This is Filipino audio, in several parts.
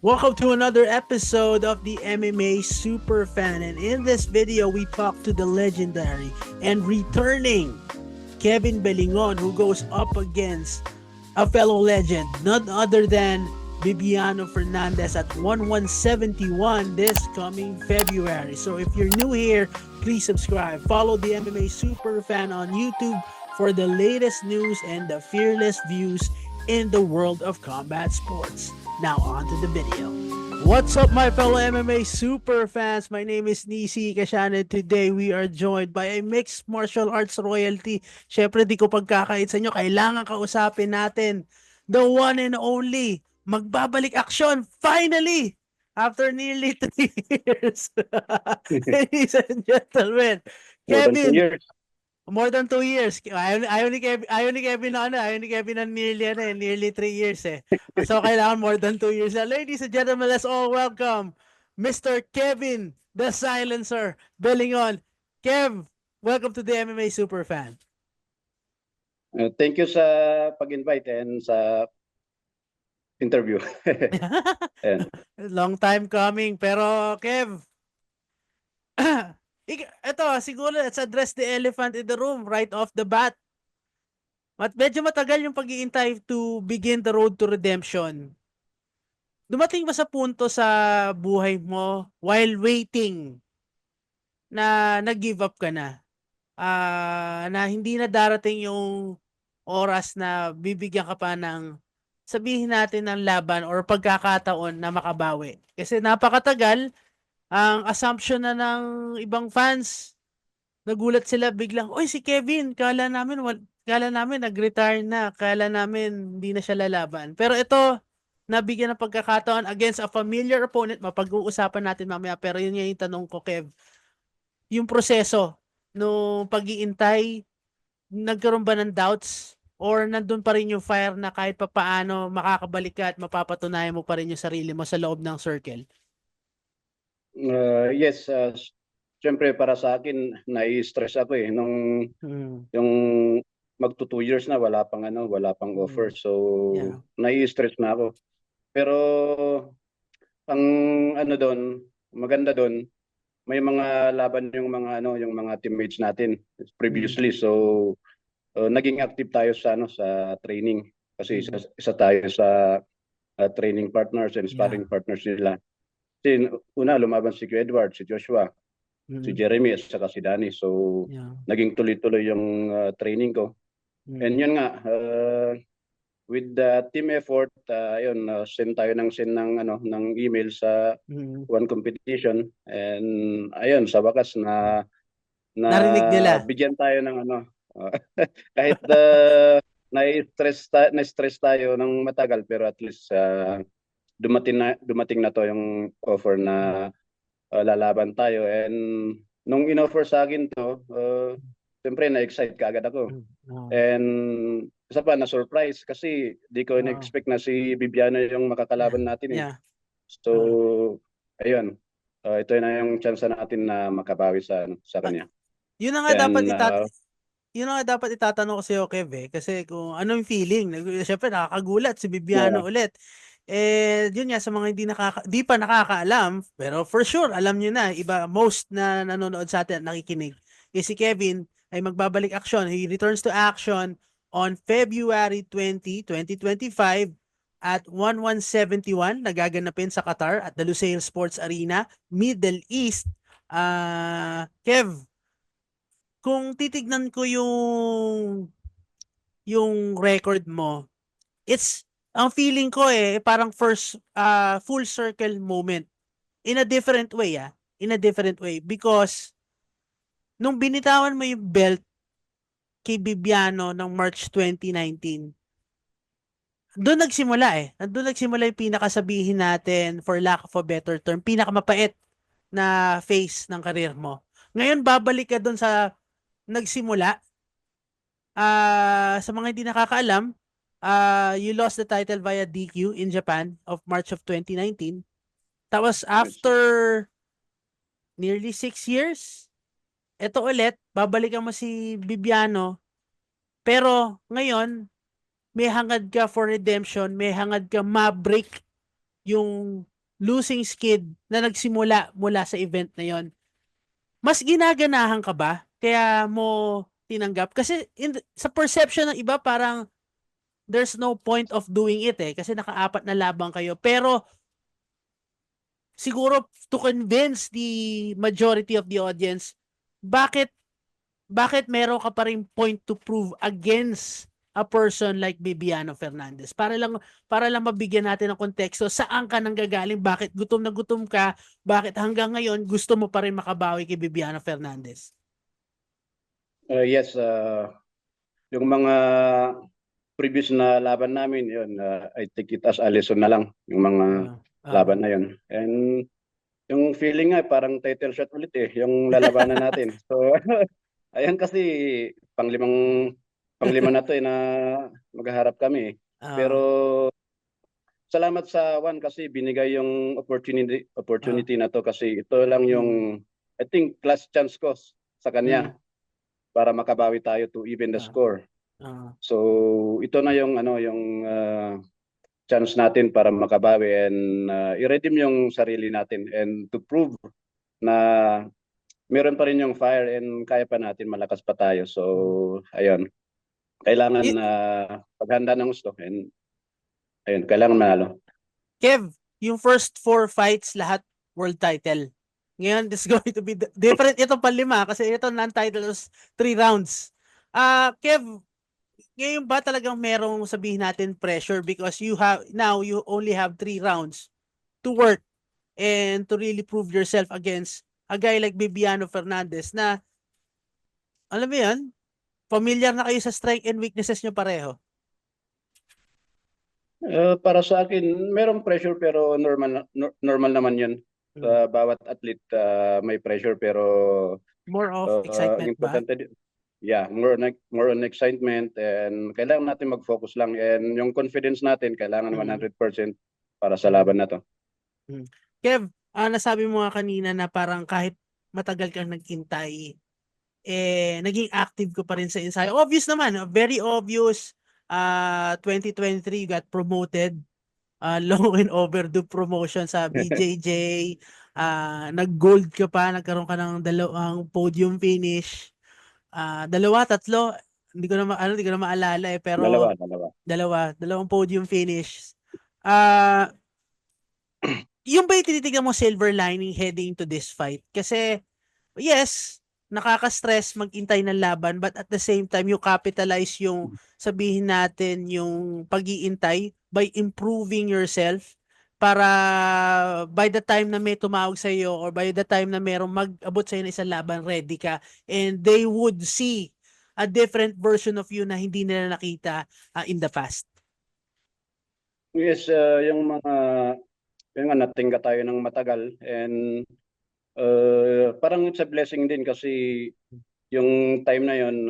Welcome to another episode of the MMA Superfan, and in this video we talk to the legendary and returning Kevin Belingon, who goes up against a fellow legend, none other than Bibiano Fernandez at 1171 this coming February. So if you're new here, please subscribe. Follow the MMA Superfan on YouTube for the latest news and the fearless views in the world of combat sports. Now on to the video. What's up, my fellow MMA super fans? My name is Nisi Kashan, and today we are joined by a mixed martial arts royalty. Syempre, di ko pagkakait sa inyo. Kailangan kausapin natin the one and only. Magbabalik aksyon, finally! After nearly 3 years. Ladies and gentlemen, More than 2 Kevin, years. more than 2 years. Ayaw ni Kevin na nearly 3 years eh. So, kailangan more than 2 years. Ladies and gentlemen, let's all welcome Mr. Kevin, the Silencer, Belingon. Kev, welcome to the MMA Superfan. Thank you sa pag-invite and sa interview. Ayan. Long time coming. Pero, Kev, ito, siguro, let's address the elephant in the room right off the bat. Medyo matagal yung pag-iintay to begin the road to redemption. Dumating ba sa punto sa buhay mo while waiting na nag-give up ka na? Na hindi na darating yung oras na bibigyan ka pa ng, sabihin natin, ng laban or pagkakataon na makabawi. Kasi napakatagal, ang assumption na ng ibang fans, nagulat sila biglang, oy, si Kevin, kala namin nag-retire na, kala namin hindi na siya lalaban. Pero ito, nabigyan ng pagkakataon against a familiar opponent, mapag-uusapan natin mamaya, pero yun yung tanong ko, Kev. Yung proseso nung pag-iintay, nagkaroon ba ng doubts? Or nandun pa rin yung fire na kahit pa paano makakabalik ka at mapapatunayan mo pa rin yung sarili mo sa loob ng circle? Yes, siyempre para sa akin, nai-stress ako eh. Yung magto 2 years na, wala pang offer. So, Yeah. nai-stress na ako. Pero, ang maganda doon, may mga laban yung mga teammates natin previously. So, naging active tayo sa training kasi isa tayo sa training partners and sparring partners nila. Kasi una lumaban si Edward, si Joshua, si Jeremy at saka si Danny. So naging tuloy-tuloy yung training ko. And yun nga, with the team effort, send tayo ng email sa one competition, and ayun, sa wakas Narinig nila. bigyan tayo ng kahit na-stress tayo ng matagal, pero at least dumating na to yung offer na lalaban tayo. And nung in-offer sa akin to, siyempre na-excite kaagad ako. And isa pa, na-surprise kasi di ko na-expect na si Bibiano yung makakalaban natin eh. So, ayun. Ito na yung chance natin na makabawi sa kanya. Yun na nga dapat itatanong ko sa'yo, Kev, kasi kung anong feeling, syempre nakakagulat si Bibiano ulit. Yun nga, sa mga di pa nakakaalam, pero for sure, alam nyo na, most na nanonood sa atin at nakikinig, si Kevin ay magbabalik action. He returns to action on February 20, 2025 at 1171, nagaganapin sa Qatar at the Lusail Sports Arena, Middle East. Kev, kung titignan ko yung record mo, ang feeling ko parang first full circle moment in a different way because nung binitawan mo yung belt kay Bibiano ng March 2019, doon nagsimula yung pinakasabihin natin, for lack of a better term, pinakamapait na phase ng career mo. Ngayon babalik ka doon sa nagsimula. Sa mga hindi nakakaalam, you lost the title via DQ in Japan of March of 2019. Tapos after nearly 6 years, eto ulit, babalikan mo si Bibiano. Pero ngayon, may hangad ka for redemption, may hangad ka ma-break yung losing skid na nagsimula mula sa event na yon, mas ginaganahan ka ba? Kaya mo tinanggap? Kasi sa perception ng iba, parang there's no point of doing it eh. Kasi nakaapat na labang kayo. Pero siguro to convince the majority of the audience, bakit meron ka pa rin point to prove against a person like Bibiano Fernandez? Para lang mabigyan natin ng konteksto, saan ka nanggagaling, bakit gutom na gutom ka, bakit hanggang ngayon gusto mo pa rin makabawi kay Bibiano Fernandez? Yes, yung mga previous na laban namin, yun, I take it as a lesson na lang, yung mga Ah, ah. laban na yun. And yung feeling nga, parang title shot ulit eh, yung lalabanan natin. So, ayan kasi, panglimang, panglima na to eh, na maghaharap kami eh. Pero, Ah, salamat sa Juan kasi binigay yung ah, opportunity na to kasi ito lang mm, yung, I think, last chance ko sa mm, kanya para makabawi tayo to even the ah, score. ah, So ito na yung chance natin para makabawi and i-redeem yung sarili natin and to prove na meron pa rin yung fire and kaya pa natin, malakas pa tayo. So mm. ayun, kailangan Y- paghanda ng gusto and ayun, kailangan manalo. Kev, yung first 4 fights, lahat world title. Ngayon, this is going to be different. Ito pa 5 kasi ito non-title was 3 rounds. Kev, ngayon ba talagang merong sabihin natin pressure because you only have 3 rounds to work and to really prove yourself against a guy like Bibiano Fernandez na, alam mo yan, familiar na kayo sa strength and weaknesses nyo pareho. Para sa akin, merong pressure pero normal naman 'yun. Mm. Bawat athlete may pressure pero More of ang excitement ba? importante yeah, more on excitement and kailangan natin mag-focus lang and yung confidence natin kailangan Mm. 100% para sa Mm. laban na to. Mm. Kev, nasabi mo nga kanina na parang kahit matagal kang naghintay, naging active ko pa rin sa ensayo. Obvious naman, very obvious. 2023, you got promoted. Long and overdue promotion sa BJJ. Nag-gold ka pa, nagkaroon ka ng dalawang podium finish. Dalawa, tatlo, hindi ko na maalala eh, pero Dalawa. dalawang podium finish. Ah, yung ba yung tinitignan mo silver lining heading to this fight? Kasi, yes, nakaka-stress mag-intay ng laban, but at the same time, you capitalize yung, sabihin natin, yung pag-iintay by improving yourself para by the time na may tumawag sa iyo or by the time na merong mag-abot sa iyo ng isang laban, ready ka and they would see a different version of you na hindi nila nakita in the past. Yes, yung nga natingga tayo ng matagal and parang it's a blessing din kasi yung time na yon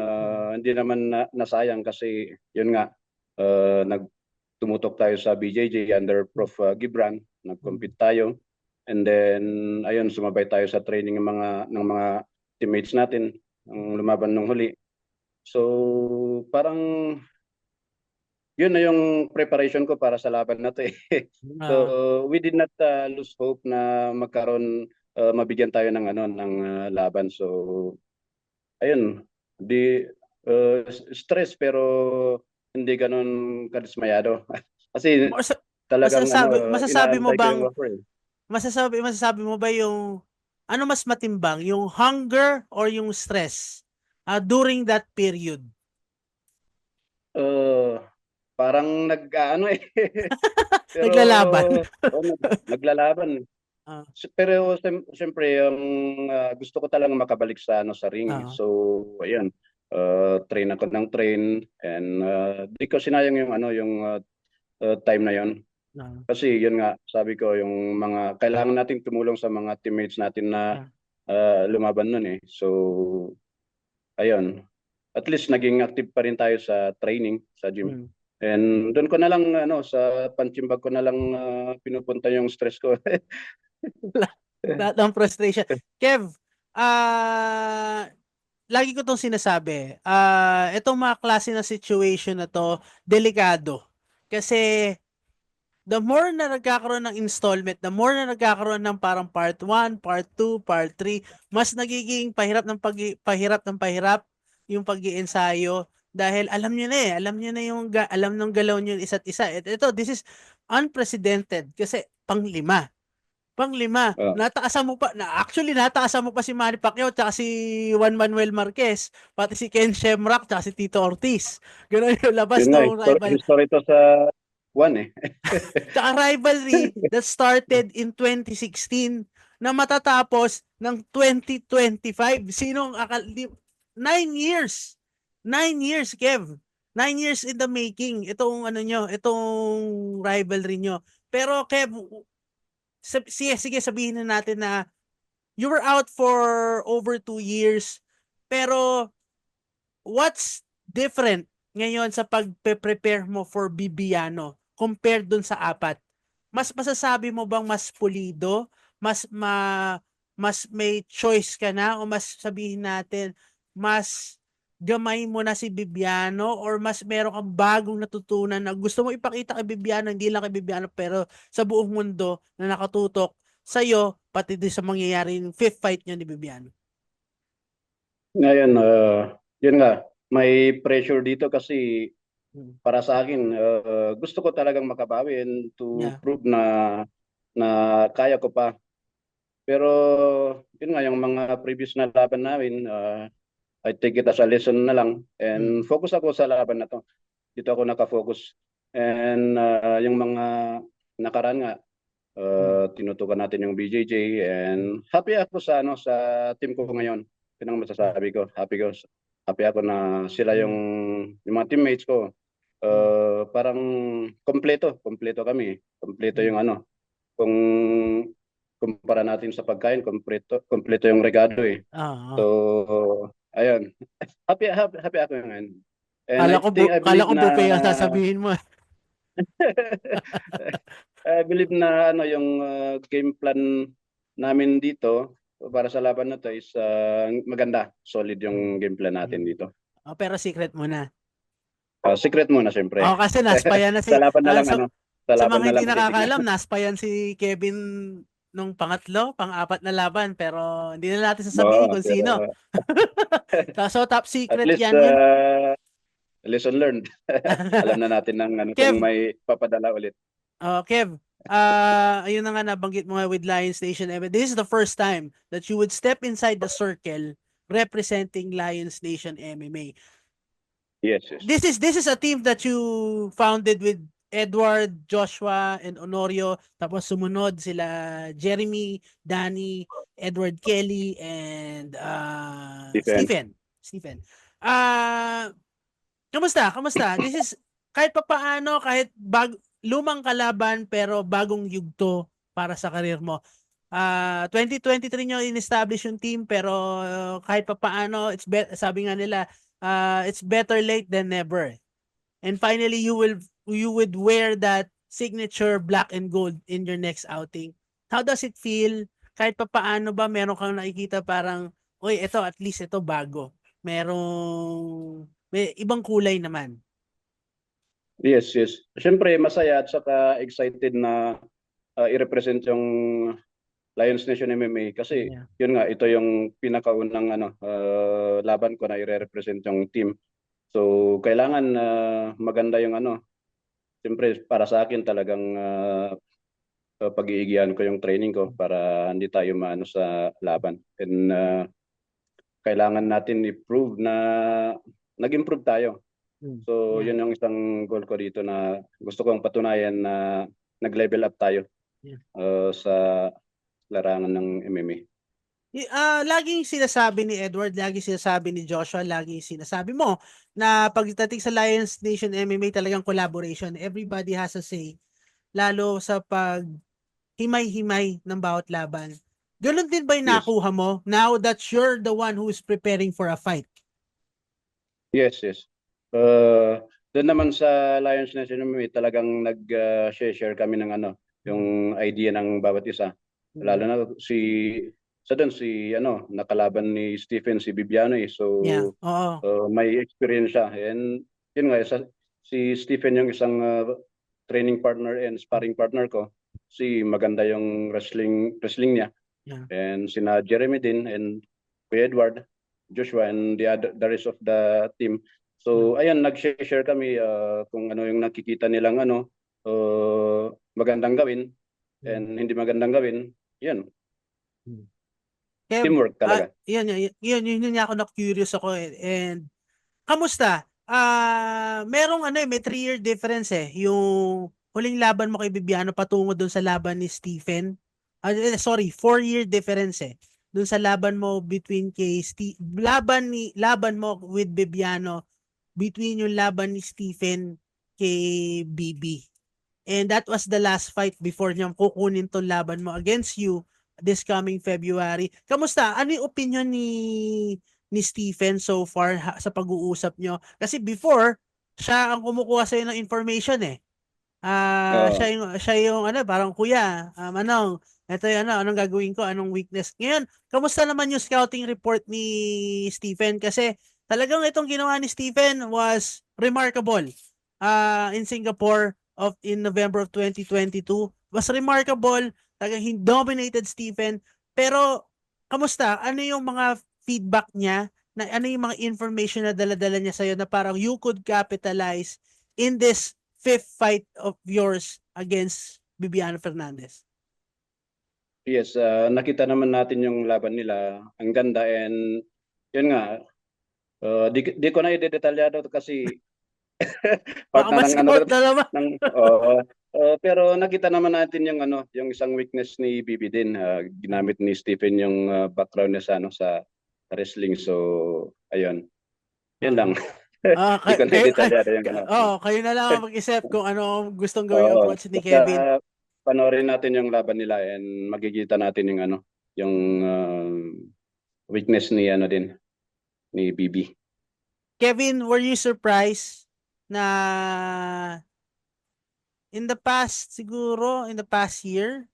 hindi naman nasayang kasi yun nga nagtumutok tayo sa BJJ under Prof. Gibran, nag-compete tayo and then ayun sumabay tayo sa training ng mga teammates natin ang lumaban nung huli. So parang yun na yung preparation ko para sa laban na to eh. So Ah, we did not lose hope na mabigyan tayo ng laban. So ayun, di stress pero hindi ganun kadismayado. Kasi Masa- talagang masasabi mo inaantay ko yung bang offer eh. masasabi mo ba yung ano mas matimbang, yung hunger or yung stress during that period? Uh, Parang nag-ano eh. Pero Naglalaban. naglalaban. Ah, Pero siyempre yung gusto ko talagang makabalik sa ring. ah, So ayun, train ako ng train and di ko sinayang yung time na yon. ah, Kasi yun nga, sabi ko, yung kailangan natin tumulong sa mga teammates natin na ah, lumaban nun eh. So, ayun. At least naging active pa rin tayo sa training, sa gym. mm. And doon ko na lang, sa panchimbag ko na lang pinupunta yung stress ko. Lahat ng frustration. Kev, lagi ko tong sinasabi. Itong mga klase na situation na to, delikado. Kasi the more na nagkakaroon ng installment, the more na nagkakaroon ng parang part 1, part 2, part 3, mas nagiging pahirap ng pahirap yung pag-iensayo dahil alam niyo na alam niyo na yung alam ng galaw niyo isa't isa. Ito, this is unprecedented kasi Panglima, Ah, nataasan mo pa, actually nataasan mo pa si Manny Pacquiao tsaka si Juan Manuel Marquez, pati si Ken Shamrock tsaka si Tito Ortiz. Ganun yung labas yun nga, ng rival. history to sa one eh. Tsaka rivalry that started in 2016 na matatapos ng 2025. Sinong 9 years. 9 years, Kev. 9 years in the making. Itong ano nyo, itong rivalry nyo. Pero Kev, sige, sabihin na natin na you were out for over 2 years. Pero what's different ngayon sa pagpe-prepare mo for Bibiano compared dun sa apat? Mas masasabi mo bang mas pulido? Mas may choice ka na o mas sabihin natin mas gamay mo na si Bibiano or mas meron kang bagong natutunan na gusto mo ipakita kay Bibiano, hindi lang kay Bibiano pero sa buong mundo na nakatutok sa'yo pati din sa mangyayari yung fifth fight niyo ni Bibiano. Ngayon, yun nga, may pressure dito kasi para sa akin, gusto ko talagang makabawi and to Yeah. prove na kaya ko pa. Pero yun nga, yung mga previous na laban namin, I take it as a lesson na lang and focus ako sa laban na to. Dito ako nakafocus. And yung mga nakaraan nga, tinutukan natin yung BJJ and happy ako sa team ko ngayon. Yun ang masasabi ko. Happy ako na sila yung mga teammates ko. Parang kompleto kami. Kompleto yung ano. Kung kumpara natin sa pagkain, kompleto yung regado eh. Oo. So, ayun. Happy ako ngayon. And I Kala believe ko na buffet ang sasabihin mo. I believe na ano yung game plan namin dito para sa laban na to is maganda, solid yung game plan natin dito. Oh, pero secret muna. Secret muna Oh, syempre. kasi naspayan na Sa laban na lang sa, ano, sa sa laban mga na hindi lang matitignan. nakakaalam, naspayan si Kevin nung pang-apat na laban pero hindi na natin sasabihin Oo, kung sino. pero So top at secret least 'yan. lesson learned. Alam na natin ng ano kung Kev, may papadala ulit. Kev, ayun na nga nabanggit mo nga with Lions Nation. This is the first time that you would step inside the circle representing Lions Nation MMA. Yes, yes. This is a team that you founded with Edward, Joshua, and Honorio. Tapos sumunod sila Jeremy, Danny, Edward Kelly, and Defense. Stephen. Uh, Kamusta? This is kahit papaano, lumang kalaban pero bagong yugto para sa karir mo. 2023 nyo in-establish yung team pero kahit papaano, sabi nga nila, it's better late than never. And finally, you would wear that signature black and gold in your next outing. How does it feel? Kahit papaano ba meron kang nakikita parang, oy, at least ito bago. May ibang kulay naman. Yes, yes. Siyempre masaya at saka excited na i-represent yung Lions Nation MMA kasi Yeah. yun nga ito yung pinakaunang laban ko na i-represent yung team. So kailangan maganda yung ano. Siyempre para sa akin talagang pag-iigihan ko yung training ko para hindi tayo maano sa laban. And kailangan natin i-prove na nag-improve tayo. So Yeah. yun yung isang goal ko dito na gusto kong patunayan na nag-level up tayo Yeah. sa larangan ng MMA. Laging sinasabi ni Edward, laging sinasabi ni Joshua, laging sinasabi mo na pagdating sa Lions Nation MMA talagang collaboration. Everybody has a say. Lalo sa pag himay-himay ng bawat laban. Ganun din ba yung Yes. nakuha mo now that you're the one who is preparing for a fight? Yes, yes. Doon naman sa Lions Nation MMA talagang nag-share kami ng yung idea ng bawat isa. Lalo na si nakalaban ni Stephen si Bibiano eh. So Yeah. Oo. may experience siya and yun nga si Stephen yung isang training partner and sparring partner ko. Si maganda yung wrestling niya. Yeah. And sina Jeremy din and Kuya Edward, Joshua and the rest of the team. So ayan, nag-share kami kung ano yung nakikita nilang magandang gawin and hindi magandang gawin. Yan. Kev, Teamwork talaga. yun ako na-curious ako and kamusta? Merong may 3-year difference yung huling laban mo kay Bibiano patungo dun sa laban ni Stephen. Sorry, 4-year difference dun sa laban mo between laban mo with Bibiano between yung laban ni Stephen kay BB. And that was the last fight before niyang kukunin tong laban mo against you this coming February. Kamusta? Ano yung opinion ni Stephen so far sa pag-uusap nyo? Kasi before, siya ang kumukuha sa'yo ng information siya yung parang kuya, ito yung anong gagawin ko, anong weakness. Ngayon, kamusta naman yung scouting report ni Stephen? Kasi talagang itong ginawa ni Stephen was remarkable. In Singapore in November of 2022 was remarkable. Talagang he dominated Stephen. Pero kamusta? Ano yung mga feedback niya? Ano yung mga information na dala-dala niya sa'yo na parang you could capitalize in this 5th fight of yours against Bibiano Fernandez? Yes, nakita naman natin yung laban nila. Ang ganda and yun nga, di ko na i-detalyado kasi part Baka na ng ma-scout na naman. pero nakita naman natin yung isang weakness ni Bibi din. Ginamit ni Stephen yung background niya sa wrestling. So, ayun. Yan lang. Di ko na i-detalyado yung kayo na lang ang mag-isip kung ano gustong gawing Oo, approach ni basta Kevin. panoorin natin yung laban nila and magkikita natin yung weakness ni ni BB. Kevin, were you surprised na in the past year,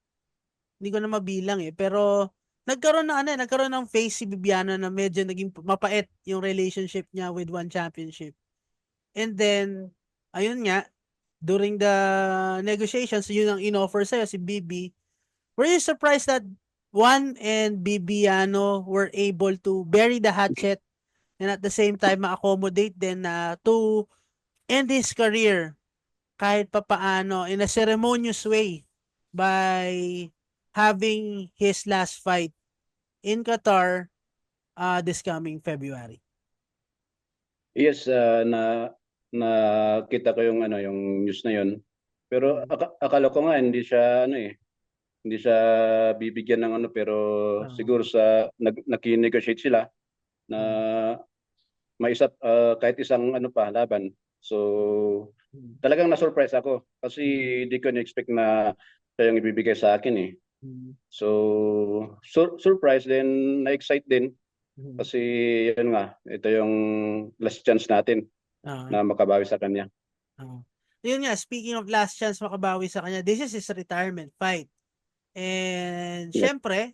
hindi ko na mabilang pero nagkaroon ng face si Bibiano na medyo naging mapait yung relationship niya with One Championship. And then, ayun nga, during the negotiations, yun ang in-offer sa'yo, si BB. Were you surprised that Juan and Bibiano were able to bury the hatchet and at the same time ma-accommodate din to end his career kahit papaano in a ceremonious way by having his last fight in Qatar this coming February? Yes, nakita ko yung yung news na yun. Pero akala ko nga hindi siya hindi siya bibigyan ng pero siguro sa nag-negotiate sila na maisap kahit isang laban. So talagang na-surprise ako kasi di ko na-expect na siya yung ibibigay sa akin So surprise din, na-excite din kasi yun nga, ito yung last chance natin na makabawi sa kanya. Yun nga, speaking of last chance makabawi sa kanya, this is his retirement fight. And syempre,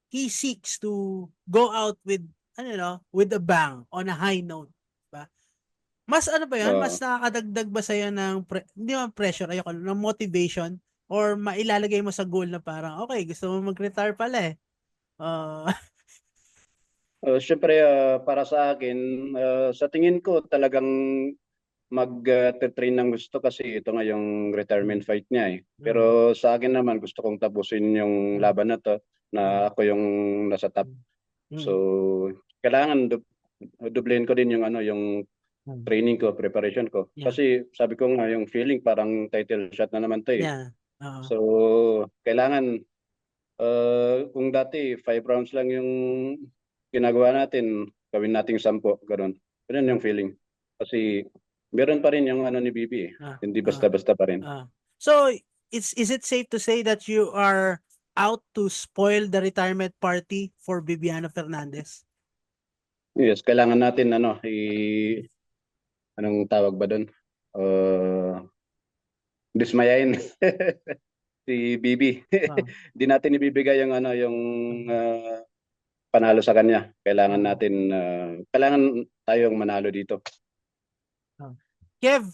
he seeks to go out with with a bang on a high note, ba? Mas ba 'yan? Mas nakakadagdag ba sa'yo ng hindi man pressure, ayoko ng motivation or mailalagay mo sa goal na parang okay, gusto mo mag-retire pala Siyempre para sa akin, sa tingin ko talagang mag-train ng gusto kasi ito nga yung retirement fight niya Pero sa akin naman gusto kong tapusin yung laban na to na ako yung nasa top. So kailangan dublein ko din yung yung training ko, preparation ko. Kasi sabi ko nga yung feeling parang title shot na naman to So kailangan kung dati 5 rounds lang yung ginagawa natin, gawin nating 10, ganoon. Ganun yung feeling. Kasi meron pa rin yung ni Bibi Hindi basta-basta pa rin. So, is it safe to say that you are out to spoil the retirement party for Bibiano Fernandez? Yes, kailangan natin anong tawag ba doon? Dismayain si Bibi. Di natin ibibigay yung yung panalo sa kanya. Kailangan natin kailangan tayong manalo dito. Kev,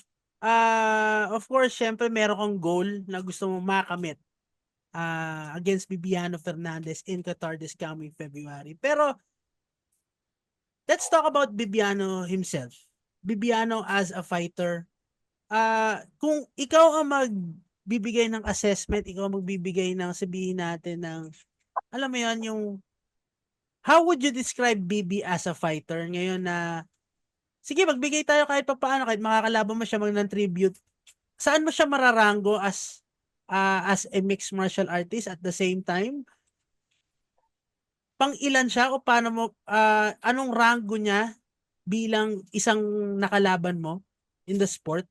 Of course, syempre meron kang goal na gusto mo makamit against Bibiano Fernandez in Qatar this coming February. Pero let's talk about Bibiano himself. Bibiano as a fighter. Kung ikaw ang magbibigay ng assessment, ikaw ang magbibigay ng sabihin natin ng, alam mo yan, yung, how would you describe Bibi as a fighter ngayon na, sige, magbigay tayo kahit papaano, kahit makakalaban mo siya ng tribute, saan mo siya mararango as a mixed martial artist at the same time? Pang ilan siya o paano mo, anong rango niya bilang isang nakalaban mo in the sport?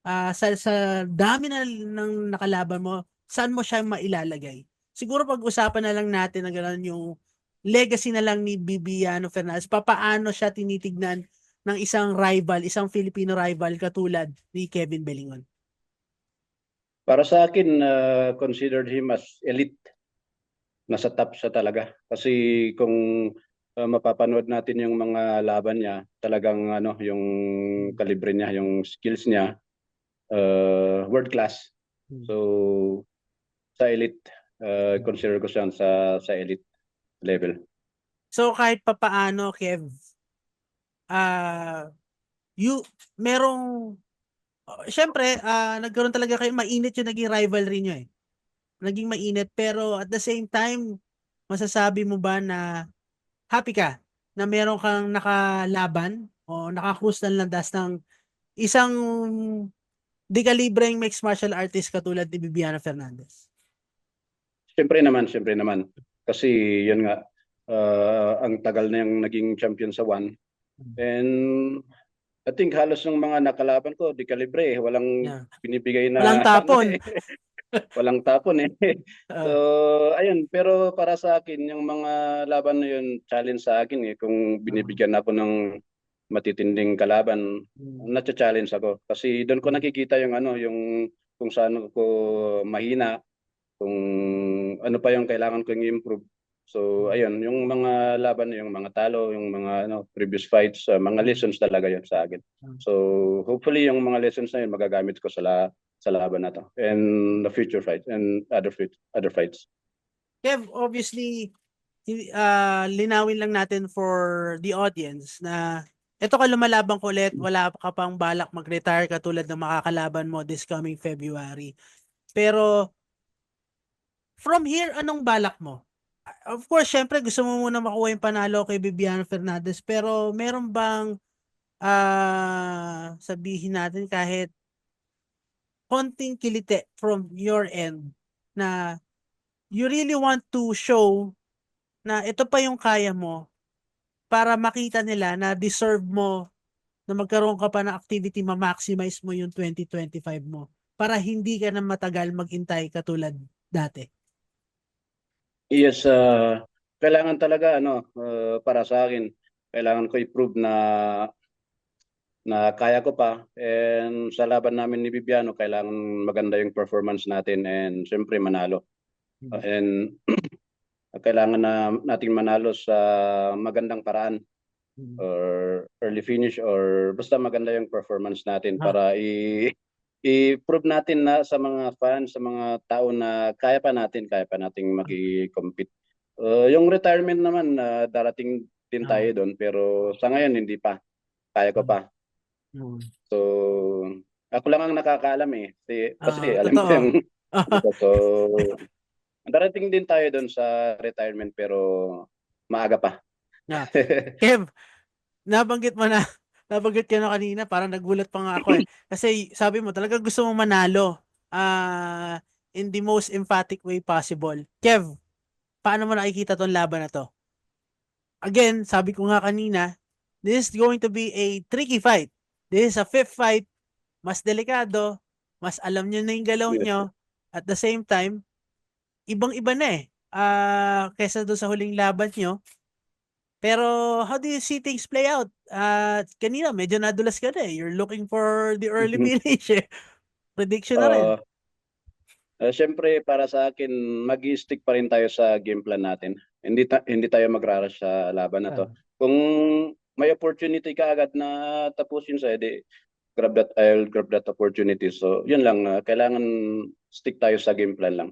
Sa dami ng nakalaban mo, saan mo siya mailalagay? Siguro pag-usapan na lang natin na gano'n yung legacy na lang ni Bibiano Fernandez. Papaano siya tinitignan ng isang rival, isang Filipino rival katulad ni Kevin Belingon? Para sa akin, considered him as elite. Nasa top siya talaga. Kasi kung mapapanood natin yung mga laban niya, talagang yung kalibre niya, yung skills niya, world class. So sa elite, consider ko siya sa elite level. So kahit papaano, Kev, merong, syempre, nagkaroon talaga kayo, mainit yung naging rivalry nyo eh. Naging mainit, pero at the same time, masasabi mo ba na happy ka na meron kang nakalaban o nakakrus ng landas ng isang di kalibreng mixed martial artist katulad ni Bibiano Fernandez? Siyempre naman. Kasi yun nga, ang tagal na yung naging champion sa one. And I think halos yung mga nakalaban ko, di kalibre, walang Yeah. binibigay na Walang tapon. walang tapon eh. So, Uh, ayun, pero para sa akin, yung mga laban na yun, challenge sa akin eh. Kung binibigyan ako ng matitinding kalaban, na-challenge ako. Kasi doon ko nakikita yung yung kung saan ko mahina, kung ano pa yung kailangan kong i-improve. So, ayun, yung mga laban, yung mga talo, yung mga previous fights, mga lessons talaga yun sa akin. So, hopefully yung mga lessons na yun magagamit ko sa laban na to and the future fight and other fights. Kev, obviously, linawin lang natin for the audience na ito ka lumalaban ko ulit, wala ka pang balak mag-retire katulad ng makakalaban mo this coming February. Pero from here, anong balak mo? Of course, syempre gusto mo muna makuha yung panalo kay Bibiano Fernandez, pero meron bang sabihin natin kahit konting kilite from your end na you really want to show na ito pa yung kaya mo para makita nila na deserve mo na magkaroon ka pa ng activity, ma-maximize mo yung 2025 mo para hindi ka na matagal maghintay katulad dati? Yes, kailangan talaga para sa akin, kailangan ko i-prove na kaya ko pa. And sa laban namin ni Bibiano, kailangan maganda yung performance natin and siyempre manalo. And kailangan na nating manalo sa magandang paraan or early finish or basta maganda yung performance natin para i-prove natin na sa mga fans, sa mga tao na kaya pa nating maki-compete. Yung retirement naman, darating din tayo doon pero sa ngayon hindi pa. Kaya ko pa. So, ako lang ang nakakaalam eh. Kasi alam ko Totoo. yung so, darating din tayo doon sa retirement pero maaga pa. Yeah. Kev, nabanggit mo na, nabanggit ka na kanina, parang nagulat pa nga ako eh. Kasi sabi mo, talaga gusto mo manalo in the most emphatic way possible. Kev, paano mo nakikita tong laban na to? Again, sabi ko nga kanina, this is going to be a tricky fight. This is a fifth fight, mas delikado, mas alam nyo na yung galaw nyo. At the same time, ibang-iba na eh. Kesa doon sa huling laban nyo. Pero how do you see things play out? Kanina, medyo nadulas ka na eh. You're looking for the early finish eh. Prediction na rin. Siyempre para sa akin, mag-stick pa rin tayo sa game plan natin. Hindi tayo magrarush sa laban na to. Kung may opportunity ka agad na tapusin sa edi I'll grab that opportunity. So, yun lang, kailangan stick tayo sa game plan lang.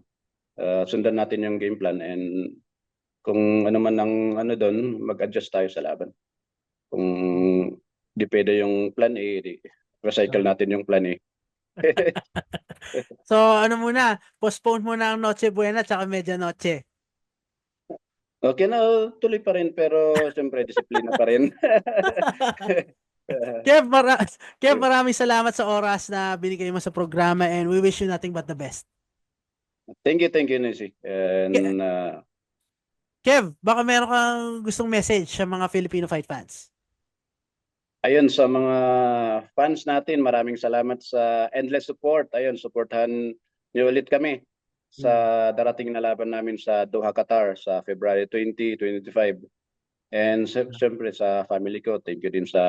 Sundan natin yung game plan, and kung ano man ang ano doon, mag-adjust tayo sa laban. Kung di pwede yung plan A, recycle natin yung plan A. So, ano muna, postpone muna ang Noche Buena tsaka Medianoche. Okay na, tuloy pa rin, pero siyempre disiplina pa rin. Kev, Kev, maraming salamat sa oras na binigay mo sa programa, and we wish you nothing but the best. Thank you, Nancy. And Kev, baka meron kang gustong message sa mga Filipino fight fans. ayun, sa mga fans natin, maraming salamat sa endless support. Ayun, supportahan niyo ulit kami sa darating na laban namin sa Doha, Qatar sa February 20, 2025. And siyempre sa family ko, thank you din sa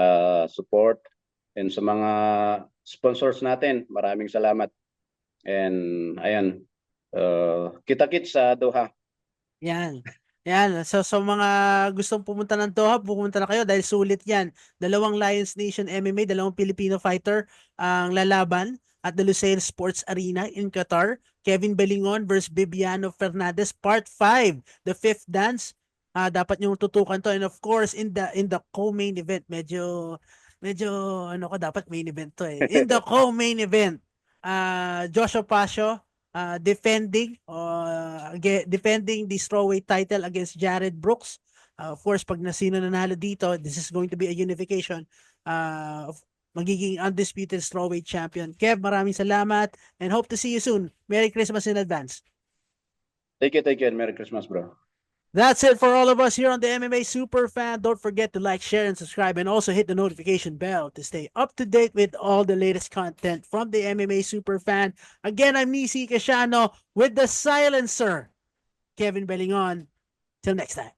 support. And sa mga sponsors natin, maraming salamat. And ayan, kita-kits sa Doha. Yan. Yan. So, mga gustong pumunta ng Doha, pumunta na kayo dahil sulit yan. Dalawang Lions Nation MMA, dalawang Filipino fighter ang lalaban at the Lusail Sports Arena in Qatar. Kevin Belingon versus Bibiano Fernandez, Part 5, the fifth dance. Dapat yung tutukan to. And of course, in the co-main event, medyo ano ko, dapat main event to eh. In the co-main event, Joshua Pasio defending the strawweight title against Jared Brooks. Of course, pag sino nanalo dito, this is going to be a unification. Magiging undisputed strawweight champion. Kev, maraming salamat and hope to see you soon. Merry Christmas in advance. Thank you, and Merry Christmas, bro. That's it for all of us here on the MMA Superfan. Don't forget to like, share, and subscribe, and also hit the notification bell to stay up to date with all the latest content from the MMA Superfan. Again, I'm Nisi Casiano with the silencer, Kevin Belingon. Till next time.